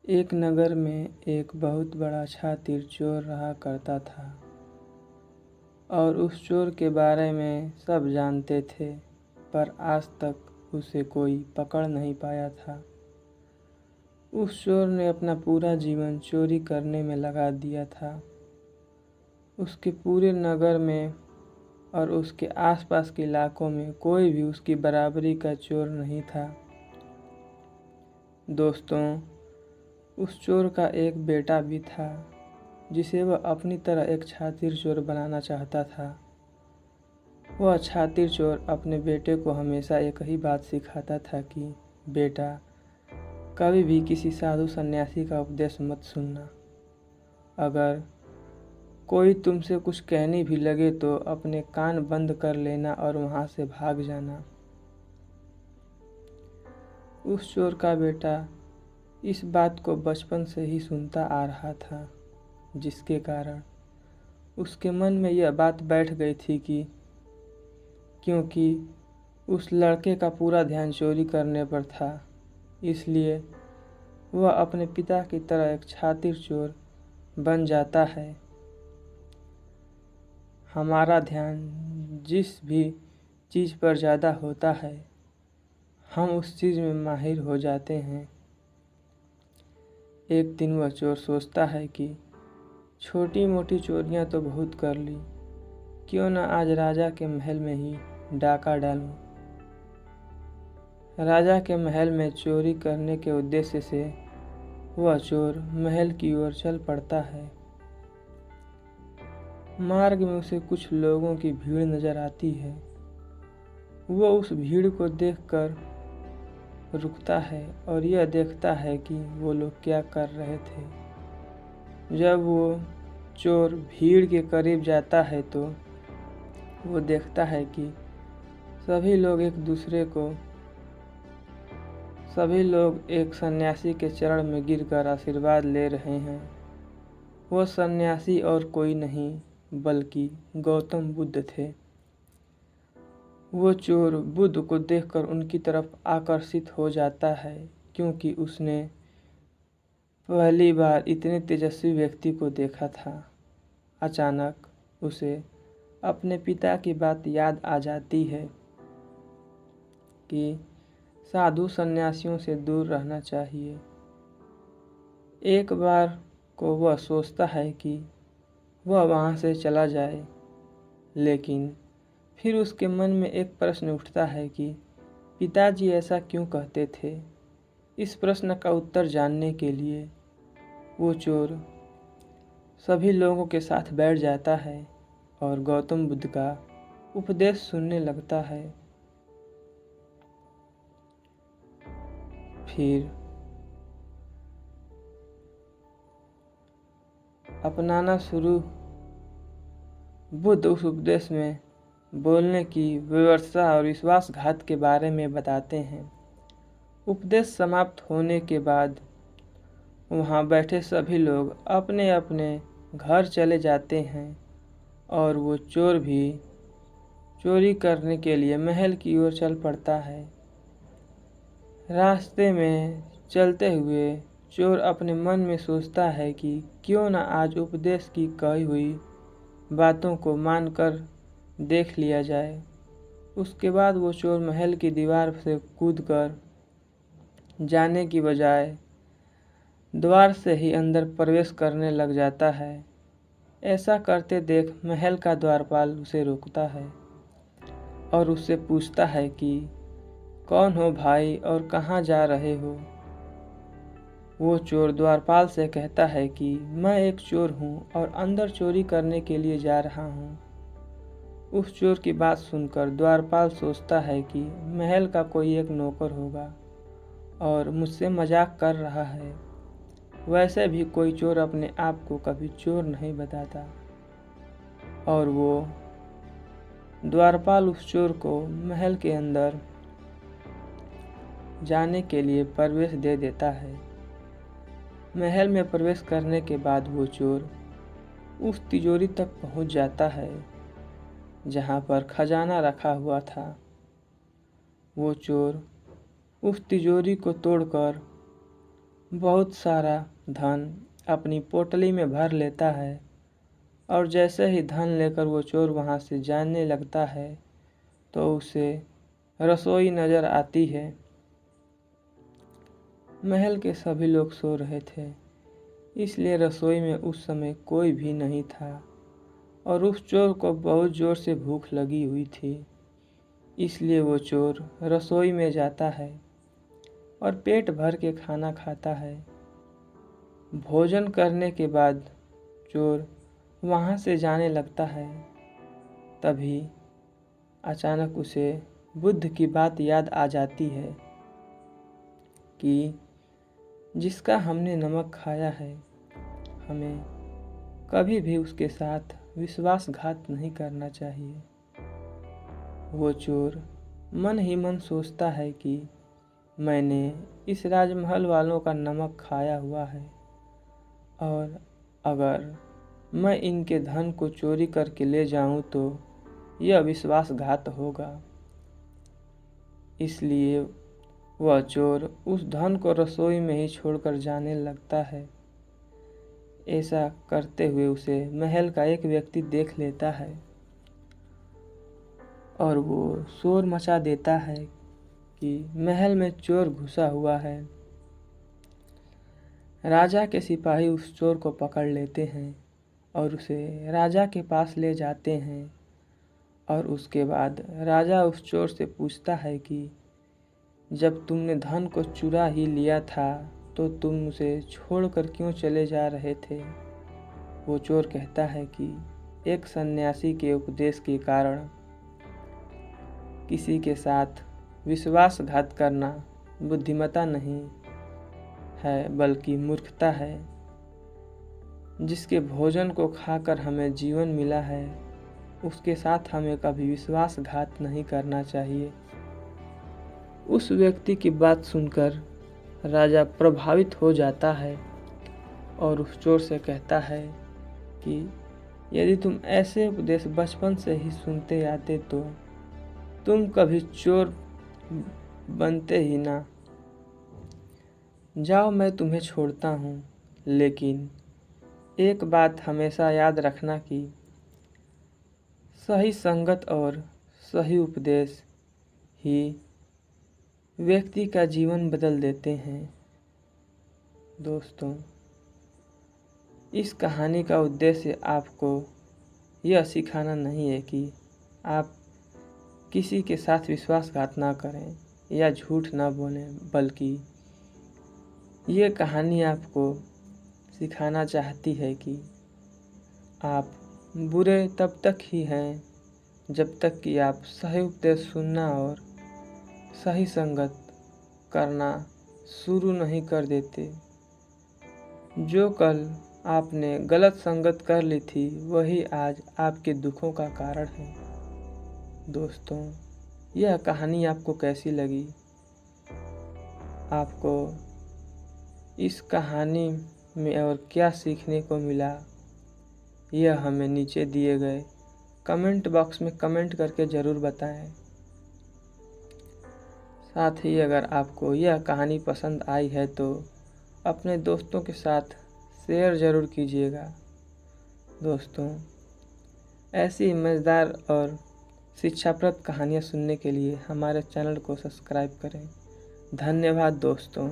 एक नगर में एक बहुत बड़ा शातिर चोर रहा करता था और उस चोर के बारे में सब जानते थे, पर आज तक उसे कोई पकड़ नहीं पाया था। उस चोर ने अपना पूरा जीवन चोरी करने में लगा दिया था। उसके पूरे नगर में और उसके आसपास के इलाकों में कोई भी उसकी बराबरी का चोर नहीं था। दोस्तों, उस चोर का एक बेटा भी था जिसे वह अपनी तरह एक शातिर चोर बनाना चाहता था। वह शातिर चोर अपने बेटे को हमेशा एक ही बात सिखाता था कि बेटा, कभी भी किसी साधु सन्यासी का उपदेश मत सुनना। अगर कोई तुमसे कुछ कहने भी लगे तो अपने कान बंद कर लेना और वहाँ से भाग जाना। उस चोर का बेटा इस बात को बचपन से ही सुनता आ रहा था, जिसके कारण उसके मन में यह बात बैठ गई थी कि क्योंकि उस लड़के का पूरा ध्यान चोरी करने पर था, इसलिए वह अपने पिता की तरह एक शातिर चोर बन जाता है। हमारा ध्यान जिस भी चीज़ पर ज़्यादा होता है, हम उस चीज़ में माहिर हो जाते हैं। एक दिन वह चोर सोचता है कि छोटी मोटी चोरियां तो बहुत कर ली, क्यों न आज राजा के महल में ही डाका डालूं। राजा के महल में चोरी करने के उद्देश्य से वह चोर महल की ओर चल पड़ता है। मार्ग में उसे कुछ लोगों की भीड़ नजर आती है। वह उस भीड़ को देखकर रुकता है और यह देखता है कि वो लोग क्या कर रहे थे। जब वो चोर भीड़ के करीब जाता है तो वो देखता है कि सभी लोग एक सन्यासी के चरण में गिरकर आशीर्वाद ले रहे हैं। वो सन्यासी और कोई नहीं बल्कि गौतम बुद्ध थे। वो चोर बुद्ध को देखकर उनकी तरफ आकर्षित हो जाता है, क्योंकि उसने पहली बार इतने तेजस्वी व्यक्ति को देखा था। अचानक उसे अपने पिता की बात याद आ जाती है कि साधु सन्यासियों से दूर रहना चाहिए। एक बार को वह सोचता है कि वह वहाँ से चला जाए, लेकिन फिर उसके मन में एक प्रश्न उठता है कि पिताजी ऐसा क्यों कहते थे। इस प्रश्न का उत्तर जानने के लिए वो चोर सभी लोगों के साथ बैठ जाता है और गौतम बुद्ध का उपदेश सुनने लगता है। फिर अपनाना शुरू बुद्ध उस उपदेश में बोलने की व्यवस्था और विश्वासघात के बारे में बताते हैं। उपदेश समाप्त होने के बाद वहाँ बैठे सभी लोग अपने अपने घर चले जाते हैं और वो चोर भी चोरी करने के लिए महल की ओर चल पड़ता है। रास्ते में चलते हुए चोर अपने मन में सोचता है कि क्यों न आज उपदेश की कही हुई बातों को मानकर देख लिया जाए। उसके बाद वो चोर महल की दीवार से कूदकर जाने की बजाय द्वार से ही अंदर प्रवेश करने लग जाता है। ऐसा करते देख महल का द्वारपाल उसे रोकता है और उससे पूछता है कि कौन हो भाई और कहाँ जा रहे हो। वो चोर द्वारपाल से कहता है कि मैं एक चोर हूँ और अंदर चोरी करने के लिए जा रहा हूँ। उस चोर की बात सुनकर द्वारपाल सोचता है कि महल का कोई एक नौकर होगा और मुझसे मजाक कर रहा है। वैसे भी कोई चोर अपने आप को कभी चोर नहीं बताता। और वो द्वारपाल उस चोर को महल के अंदर जाने के लिए प्रवेश दे देता है। महल में प्रवेश करने के बाद वो चोर उस तिजोरी तक पहुंच जाता है जहां पर खजाना रखा हुआ था। वो चोर उस तिजोरी को तोड़कर बहुत सारा धन अपनी पोटली में भर लेता है और जैसे ही धन लेकर वो चोर वहाँ से जाने लगता है तो उसे रसोई नज़र आती है। महल के सभी लोग सो रहे थे, इसलिए रसोई में उस समय कोई भी नहीं था और उस चोर को बहुत ज़ोर से भूख लगी हुई थी। इसलिए वो चोर रसोई में जाता है और पेट भर के खाना खाता है। भोजन करने के बाद चोर वहाँ से जाने लगता है। तभी अचानक उसे बुद्ध की बात याद आ जाती है कि जिसका हमने नमक खाया है, हमें कभी भी उसके साथ विश्वासघात नहीं करना चाहिए। वो चोर मन ही मन सोचता है कि मैंने इस राजमहल वालों का नमक खाया हुआ है और अगर मैं इनके धन को चोरी करके ले जाऊं तो यह विश्वासघात होगा। इसलिए वह चोर उस धन को रसोई में ही छोड़कर जाने लगता है। ऐसा करते हुए उसे महल का एक व्यक्ति देख लेता है और वो शोर मचा देता है कि महल में चोर घुसा हुआ है। राजा के सिपाही उस चोर को पकड़ लेते हैं और उसे राजा के पास ले जाते हैं और उसके बाद राजा उस चोर से पूछता है कि जब तुमने धन को चुरा ही लिया था तो तुम उसे छोड़कर क्यों चले जा रहे थे। वो चोर कहता है कि एक सन्यासी के उपदेश के कारण किसी के साथ विश्वासघात करना बुद्धिमत्ता नहीं है बल्कि मूर्खता है। जिसके भोजन को खाकर हमें जीवन मिला है उसके साथ हमें कभी विश्वासघात नहीं करना चाहिए। उस व्यक्ति की बात सुनकर राजा प्रभावित हो जाता है और उस चोर से कहता है कि यदि तुम ऐसे उपदेश बचपन से ही सुनते आते तो तुम कभी चोर बनते ही ना। जाओ, मैं तुम्हें छोड़ता हूँ, लेकिन एक बात हमेशा याद रखना कि सही संगत और सही उपदेश ही व्यक्ति का जीवन बदल देते हैं। दोस्तों, इस कहानी का उद्देश्य आपको यह सिखाना नहीं है कि आप किसी के साथ विश्वासघात ना करें या झूठ ना बोलें, बल्कि ये कहानी आपको सिखाना चाहती है कि आप बुरे तब तक ही हैं जब तक कि आप सही उपदेश सुनना और सही संगत करना शुरू नहीं कर देते। जो कल आपने गलत संगत कर ली थी वही आज आपके दुखों का कारण है। दोस्तों, यह कहानी आपको कैसी लगी? आपको इस कहानी में और क्या सीखने को मिला, यह हमें नीचे दिए गए कमेंट बॉक्स में कमेंट करके ज़रूर बताएं। साथ ही अगर आपको यह कहानी पसंद आई है तो अपने दोस्तों के साथ शेयर ज़रूर कीजिएगा। दोस्तों, ऐसी मज़ेदार और शिक्षाप्रद कहानियाँ सुनने के लिए हमारे चैनल को सब्सक्राइब करें। धन्यवाद दोस्तों।